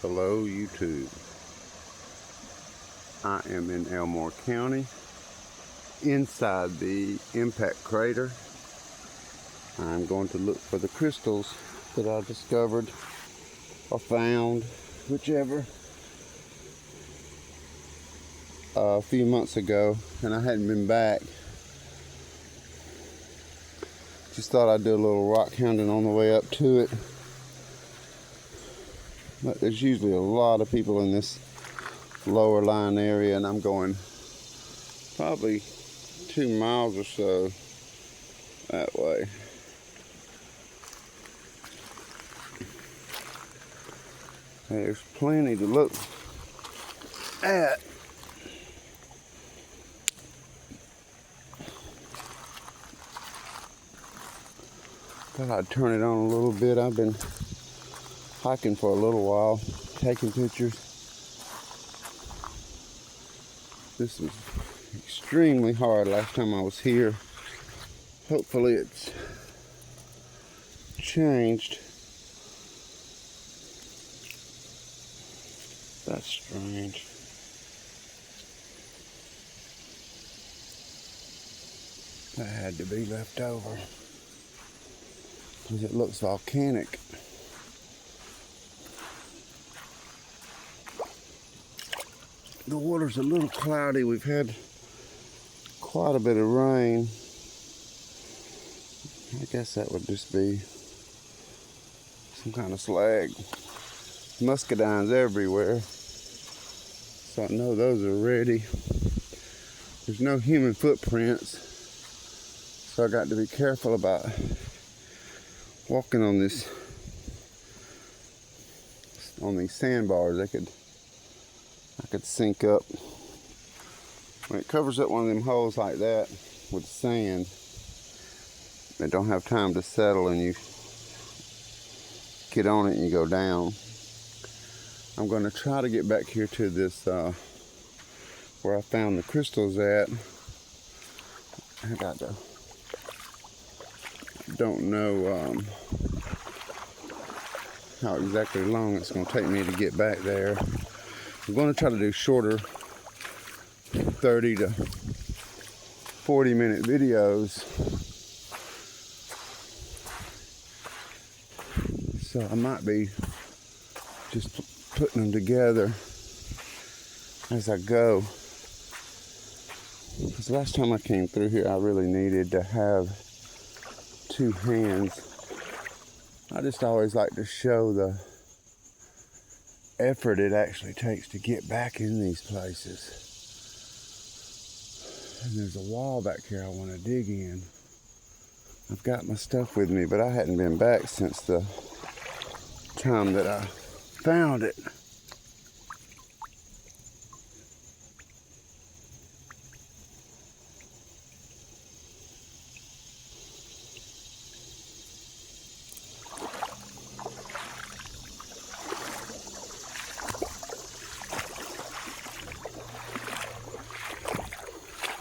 Hello YouTube. I am in Elmore County inside the Impact Crater. I'm going to look for the crystals that I discovered or found, whichever, a few months ago, and I hadn't been back. Just thought I'd do a little rock hounding on the way up to it. But there's usually a lot of people in this lower line area, and I'm going probably 2 miles or so that way. There's plenty to look at. Thought I'd turn it on a little bit. I've been hiking for a little while, taking pictures. This was extremely hard last time I was here. Hopefully it's changed. That's strange. That had to be left over, because it looks volcanic. The water's a little cloudy. We've had quite a bit of rain. I guess that would just be some kind of slag. Muscadines everywhere, so I know those are ready. There's no human footprints, so I got to be careful about walking on these sandbars. I could sink up. When it covers up one of them holes like that with sand, they don't have time to settle, and you get on it and you go down. I'm going to try to get back here to this where I found the crystals at. Don't know how exactly long it's going to take me to get back there. I'm going to try to do shorter 30 to 40 minute videos, so I might be just putting them together as I go. Because last time I came through here, I really needed to have 2 hands. I just always like to show the effort it actually takes to get back in these places. And there's a wall back here I want to dig in. I've got my stuff with me, but I hadn't been back since the time that I found it.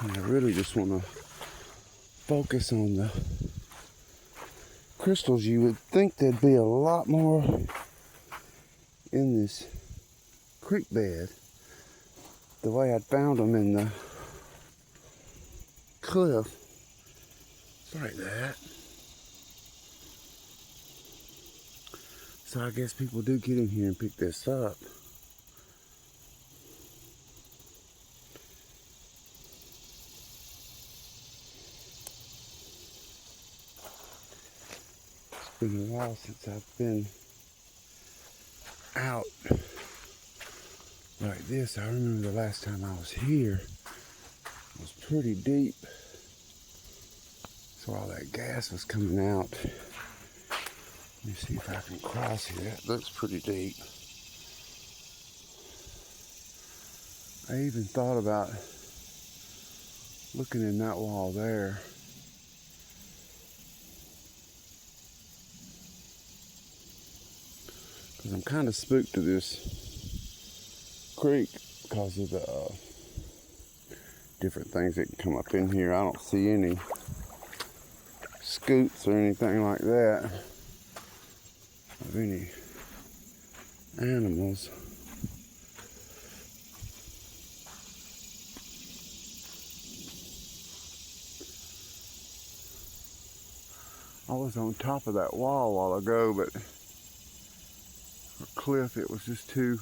And I really just want to focus on the crystals. You would think there'd be a lot more in this creek bed, the way I'd found them in the cliff. It's like that. So I guess people do get in here and pick this up. It's been a while since I've been out like this. I remember the last time I was here, it was pretty deep, so all that gas was coming out. Let me see if I can cross here. That looks pretty deep. I even thought about looking in that wall there. Because I'm kind of spooked to this creek because of the different things that can come up in here. I don't see any scoots or anything like that of any animals. I was on top of that wall a while ago, but a cliff, it was just too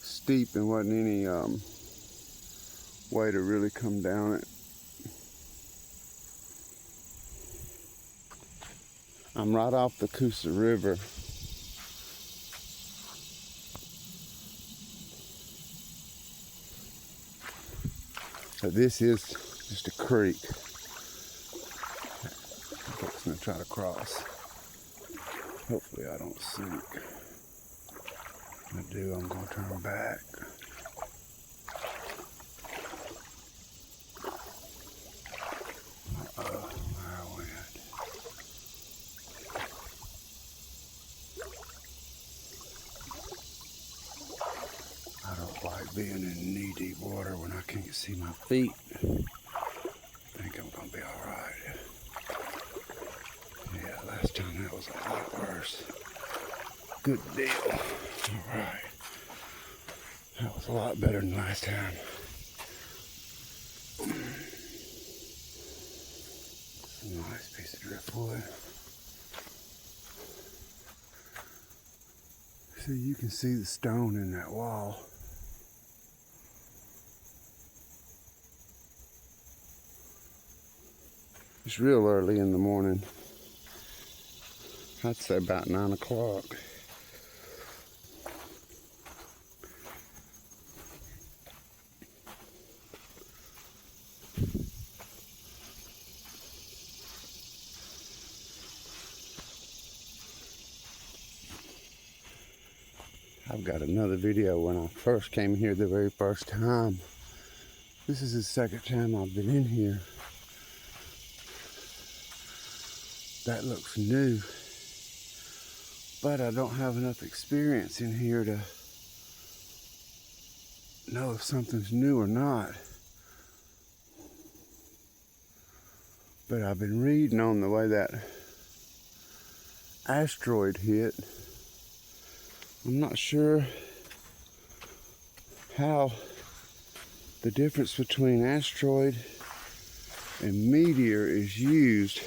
steep and wasn't any way to really come down it. I'm right off the Coosa River. So this is just a creek. I'm gonna try to cross. Hopefully I don't sink. If I do, I'm gonna turn back. Uh-oh, there I went. I don't like being in knee-deep water when I can't see my feet. I think I'm gonna be all right. Yeah, last time that was a lot worse. Good deal. All right. That was a lot better than last time. Nice piece of driftwood. So you can see the stone in that wall. It's real early in the morning. I'd say about 9 o'clock. I've got another video when I first came here the very first time. This is the second time I've been in here. That looks new, but I don't have enough experience in here to know if something's new or not. But I've been reading on the way that asteroid hit. I'm not sure how the difference between asteroid and meteor is used,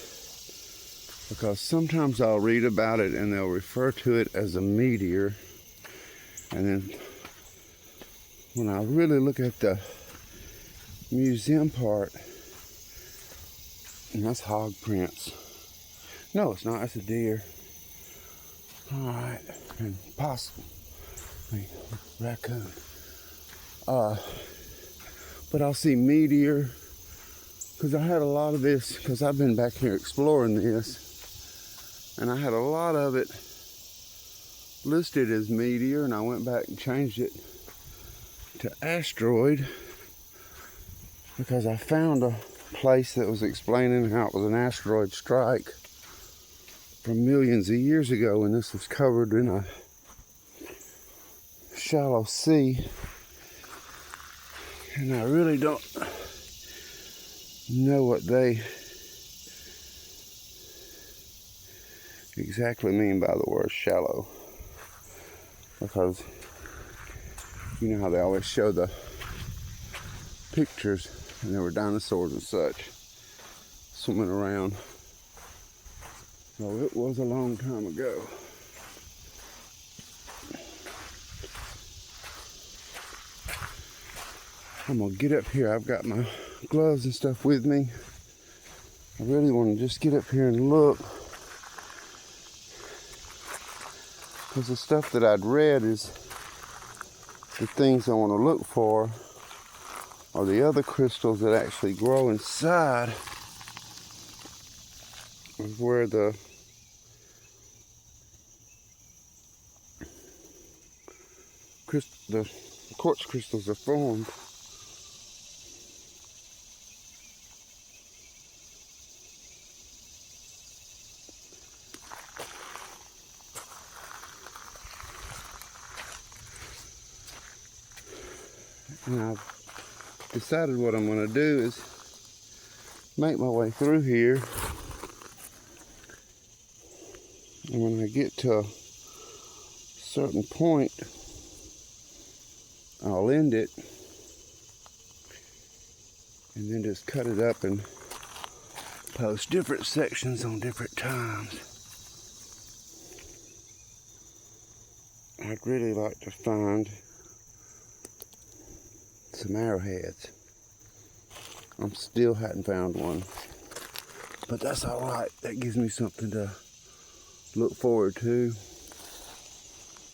because sometimes I'll read about it and they'll refer to it as a meteor, and then when I really look at the museum part, and that's hog prints. No, it's not, it's a deer. Alright, and possum, raccoon. But I'll see meteor, because I had a lot of this, because I've been back here exploring this, and I had a lot of it listed as meteor, and I went back and changed it to asteroid, because I found a place that was explaining how it was an asteroid strike from millions of years ago, and this was covered in a shallow sea, and I really don't know what they exactly mean by the word shallow, because you know how they always show the pictures and there were dinosaurs and such swimming around. So it was a long time ago. I'm gonna get up here. I've got my gloves and stuff with me. I really want to just get up here and look, because the stuff that I'd read is the things I want to look for are the other crystals that actually grow inside of where the quartz crystals are formed. And I've decided what I'm going to do is make my way through here, and when I get to a certain point, I'll end it and then just cut it up and post different sections on different times. I'd really like to find some arrowheads. I still hadn't found one, but that's all right. That gives me something to look forward to,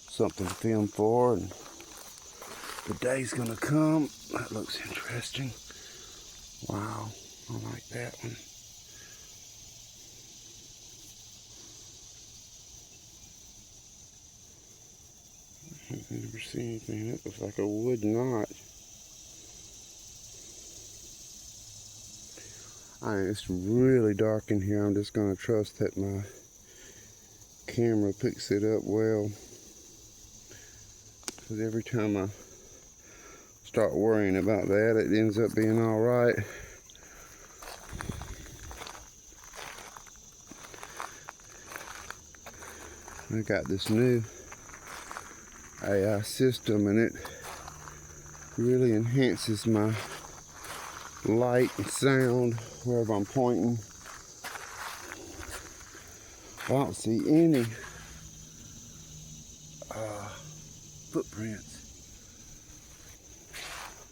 something to film for, and the day's gonna come. That looks interesting. Wow, I like that one. I've never seen anything that looks like a wood knot. It's really dark in here. I'm just gonna trust that my camera picks it up well, because every time I start worrying about that, it ends up being all right. I got this new AI system, and it really enhances my light and sound wherever I'm pointing. I don't see any footprints,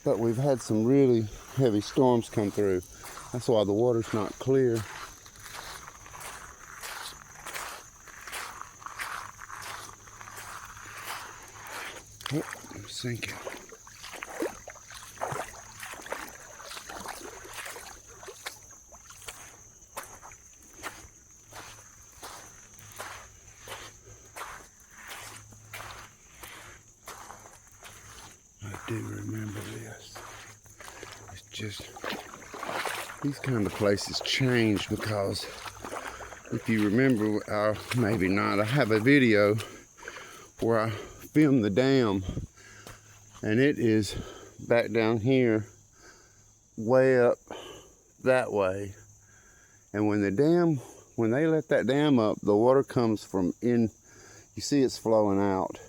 but we've had some really heavy storms come through. That's why the water's not clear. Oh, I'm sinking. I do remember this. It's just, these kind of places change, because if you remember, maybe not, I have a video where I filmed the dam, and it is back down here, way up that way. And when they let that dam up, the water comes from in, you see it's flowing out.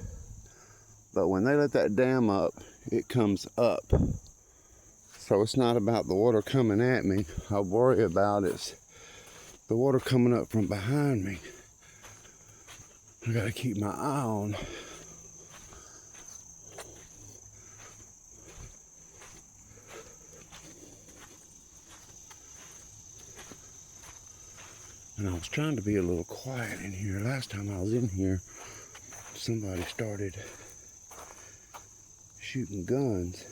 But when they let that dam up, it comes up. So it's not about the water coming at me. I worry about is the water coming up from behind me. I gotta keep my eye on. And I was trying to be a little quiet in here. Last time I was in here, somebody started shooting guns,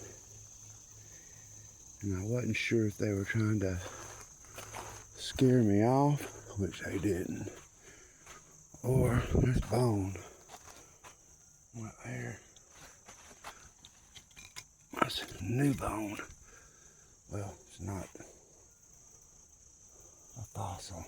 and I wasn't sure if they were trying to scare me off, which they didn't, or there's bone right there. That's a new bone. Well, it's not a fossil.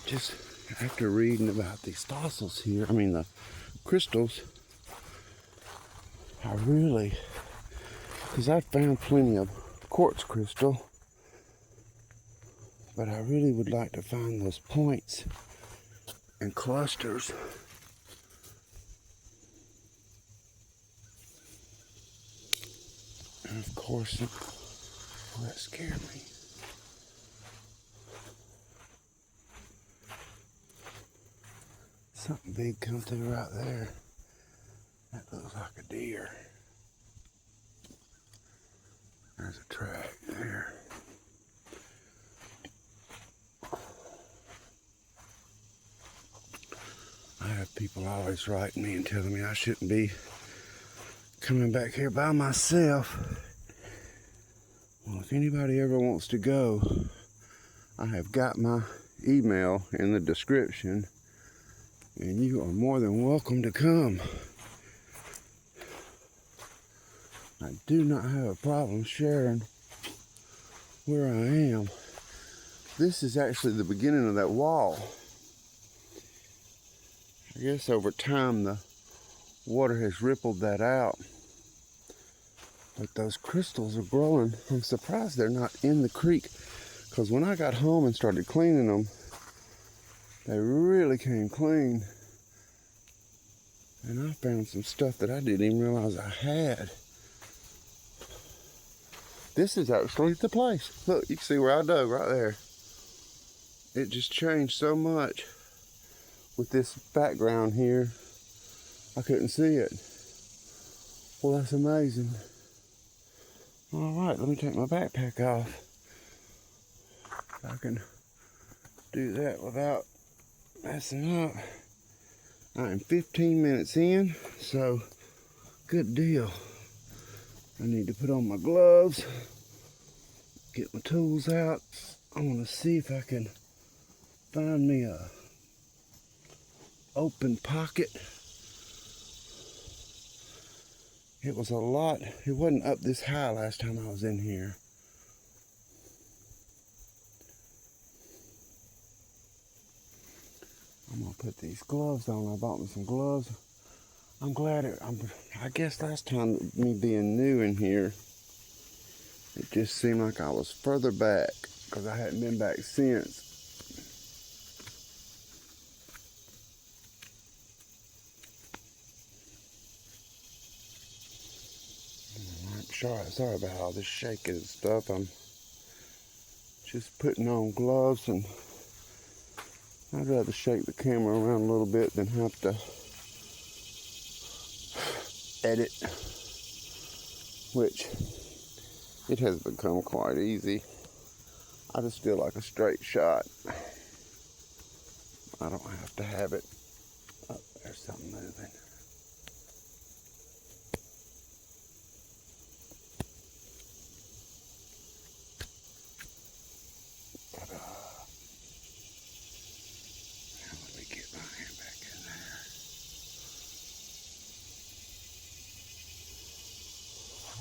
Just after reading about these fossils here, the crystals, I really, because I found plenty of quartz crystal, but I really would like to find those points and clusters. And of course, that scared me. Something big come through right there. That looks like a deer. There's a track there. I have people always writing me and telling me I shouldn't be coming back here by myself. Well, if anybody ever wants to go, I have got my email in the description, and you are more than welcome to come. I do not have a problem sharing where I am. This is actually the beginning of that wall. I guess over time the water has rippled that out. But those crystals are growing. I'm surprised they're not in the creek, because when I got home and started cleaning them, they really came clean. And I found some stuff that I didn't even realize I had. This is actually the place. Look, you can see where I dug right there. It just changed so much with this background here. I couldn't see it. Well, that's amazing. All right, let me take my backpack off. I can do that without messing up. I am 15 minutes in, so good deal. I need to put on my gloves, get my tools out. I want to see if I can find me a open pocket. It was a lot. It wasn't up this high last time I was in here. I'm gonna put these gloves on. I bought me some gloves. I'm glad I guess last time, me being new in here, it just seemed like I was further back, because I hadn't been back since. Sorry about all this shaking and stuff. I'm just putting on gloves, and I'd rather shake the camera around a little bit than have to edit, which it has become quite easy. I just feel like a straight shot. I don't have to have it. Oh, there's something moving. Let me get my hand back in there.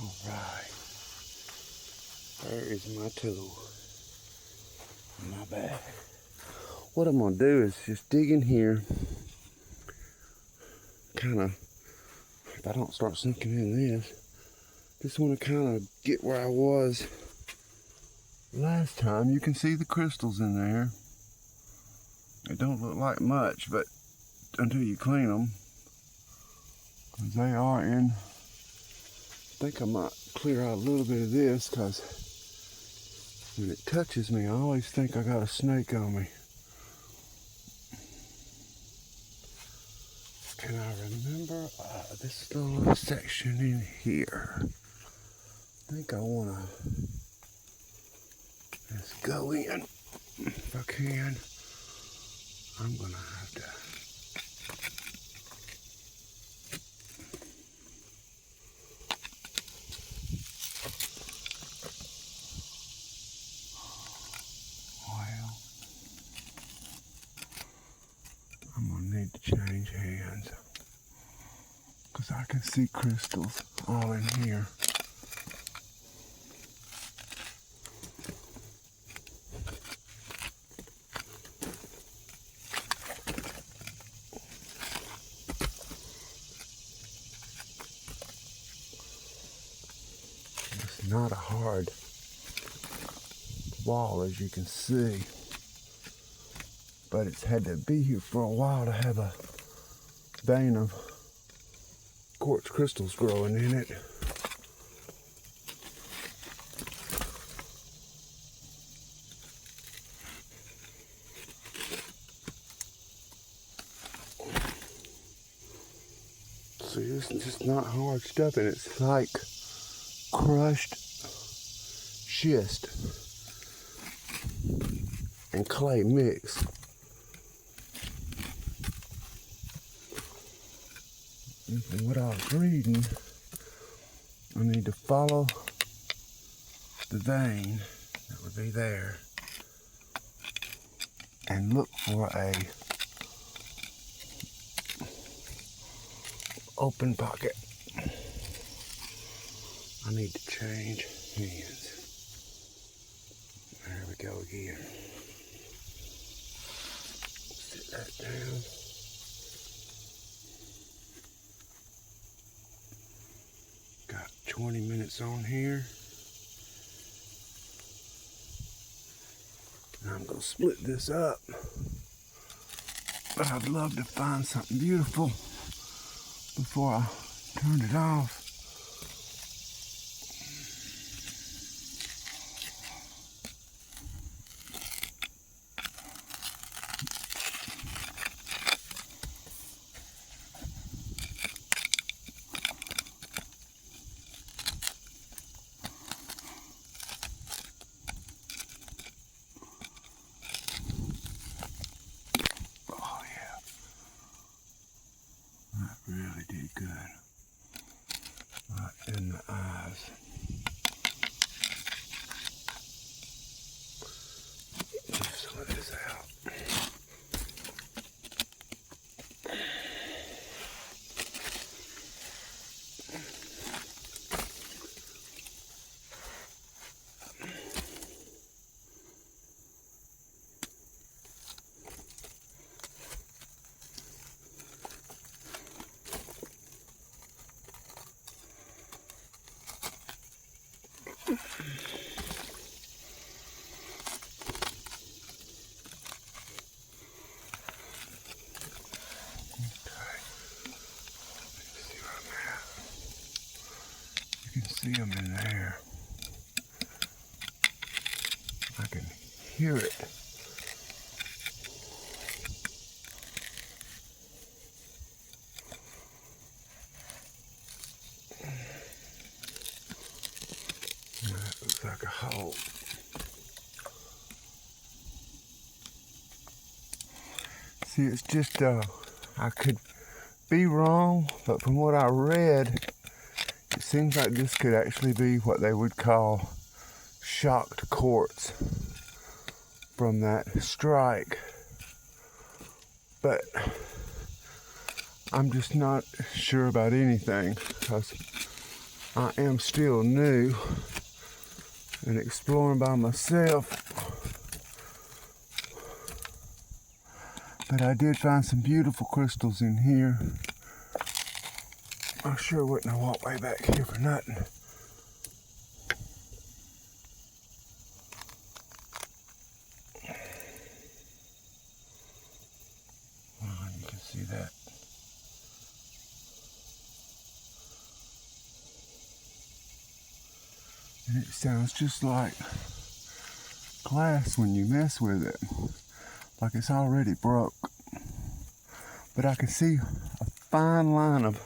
All right. There is my tool in my bag. What I'm gonna do is just dig in here, kind of, if I don't start sinking in this, just want to kind of get where I was last time. You can see the crystals in there. It don't look like much, but until you clean them, they are in. I think I might clear out a little bit of this, because when it touches me, I always think I got a snake on me. Can I remember this little section in here? I think I want to just go in if I can. I'm going to have to. Well, I'm going to need to change hands, because I can see crystals all in here. It's not a hard wall, as you can see, but it's had to be here for a while to have a vein of quartz crystals growing in it. See, this is just not hard stuff, and it's like crushed schist and clay mix. And from what I was reading, I need to follow the vein that would be there and look for a open pocket. I need to change hands. There we go again. Sit that down. Got 20 minutes on here. And I'm gonna split this up. But I'd love to find something beautiful before I turn it off. Really did good. Right in the eyes. Leave some of this out. You can see them in there. I can hear it. That looks like a hole. See, it's just, I could be wrong, but from what I read, it seems like this could actually be what they would call shocked quartz from that strike. But I'm just not sure about anything because I am still new and exploring by myself. But I did find some beautiful crystals in here. I sure wouldn't have walked way back here for nothing. Oh, you can see that. And it sounds just like glass when you mess with it. Like it's already broke. But I can see a fine line of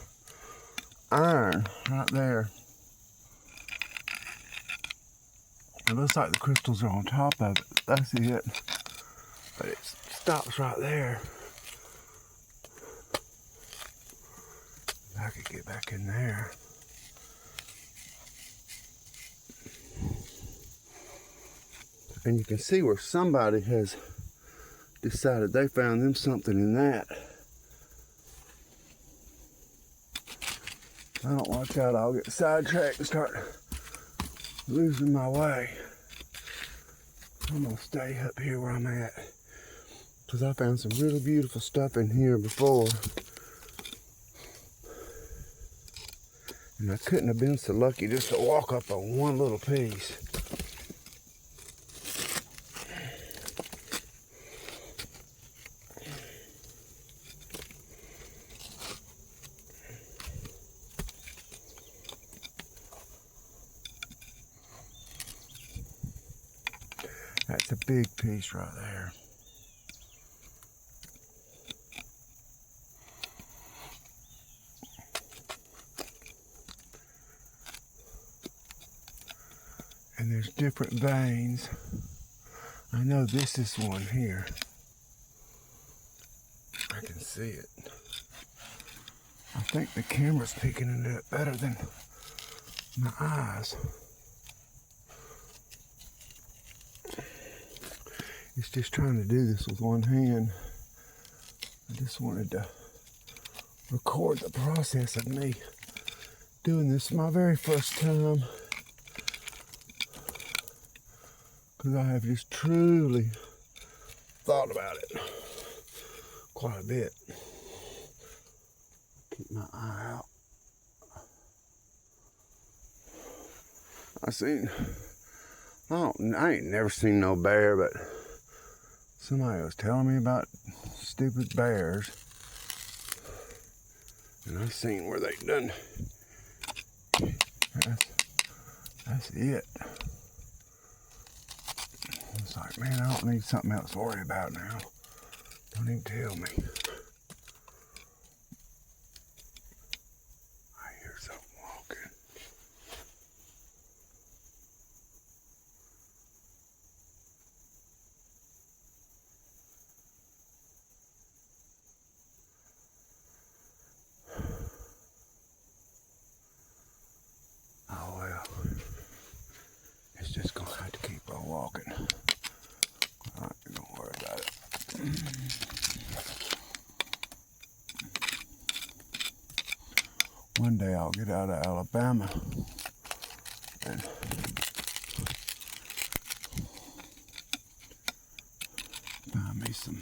iron right there. It looks like the crystals are on top of it. That's it. But it stops right there. If I could get back in there. And you can see where somebody has decided they found them something in that. If I don't watch out, I'll get sidetracked and start losing my way. I'm gonna stay up here where I'm at because I found some really beautiful stuff in here before. And I couldn't have been so lucky just to walk up on one little piece. That's a big piece right there. And there's different veins. I know this is one here. I can see it. I think the camera's picking it up better than my eyes. It's just trying to do this with one hand. I just wanted to record the process of me doing this my very first time. Because I have just truly thought about it quite a bit. Keep my eye out. I ain't never seen no bear, but somebody was telling me about stupid bears. And I seen where they done. That's it. It's like, man, I don't need something else to worry about now. Don't even tell me. I hear something walking. Oh well. It's just gonna have to keep on walking. Alright, don't worry about it. One day I'll get out of Alabama and find me some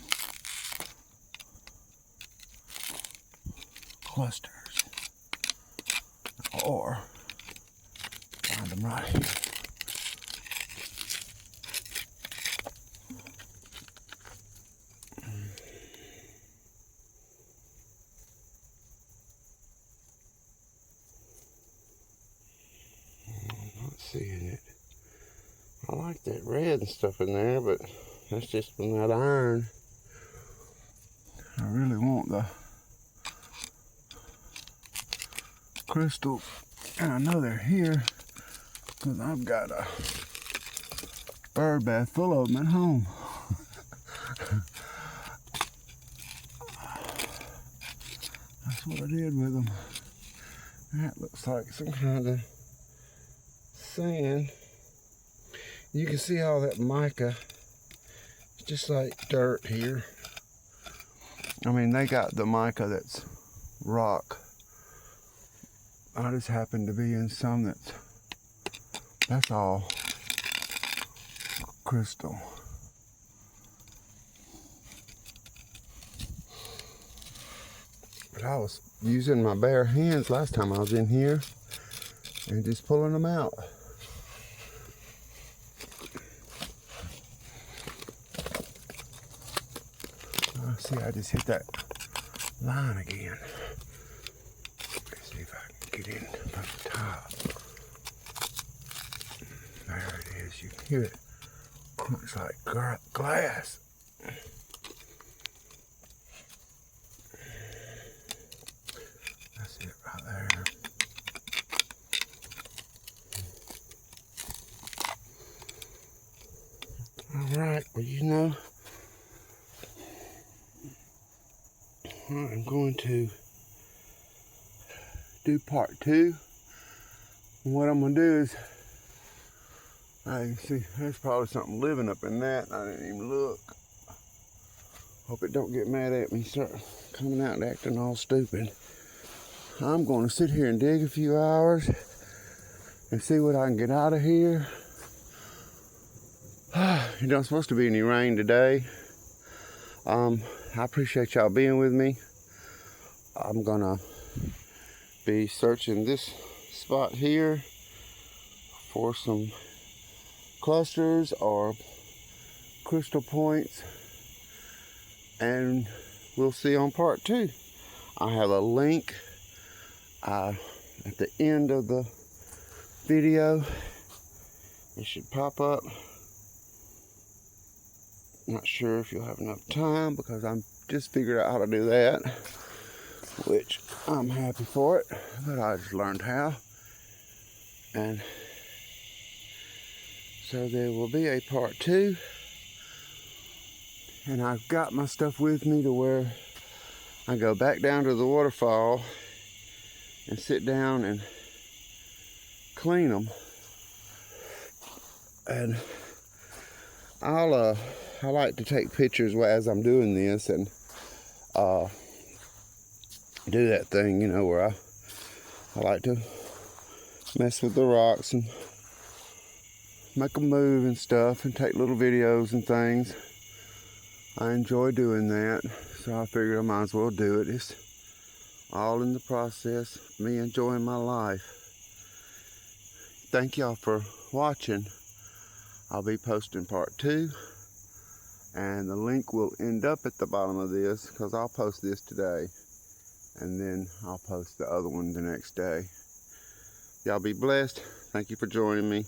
clusters, or find them right here. Seeing it. I like that red and stuff in there, but that's just from that iron. I really want the crystals, and I know they're here because I've got a bird bath full of them at home. That's what I did with them. That looks like some kind of sand. You can see all that mica. It's just like dirt here. I mean, they got the mica that's rock. I just happen to be in some that's all crystal. But I was using my bare hands last time I was in here and just pulling them out. See, I just hit that line again. Let's see if I can get in from the top. There it is. You can hear it crunch like glass. That's it right there. All right. Well, you know, I'm going to do part 2. And what I'm going to do is, I can see there's probably something living up in that. I didn't even look. Hope it don't get mad at me, start coming out and acting all stupid. I'm going to sit here and dig a few hours and see what I can get out of here. It don't supposed to be any rain today. I appreciate y'all being with me. I'm gonna be searching this spot here for some clusters or crystal points, and we'll see on part 2. I have a link at the end of the video. It should pop up. Not sure if you'll have enough time because I'm just figured out how to do that, which I'm happy for it, but I just learned how. And so there will be a part 2, and I've got my stuff with me to where I go back down to the waterfall and sit down and clean them. And I like to take pictures as I'm doing this and do that thing, you know, where I like to mess with the rocks and make them move and stuff and take little videos and things. I enjoy doing that, so I figured I might as well do it. It's all in the process, me enjoying my life. thank y'all for watching. I'll be posting part 2. And the link will end up at the bottom of this because I'll post this today. And then I'll post the other one the next day. Y'all be blessed. Thank you for joining me.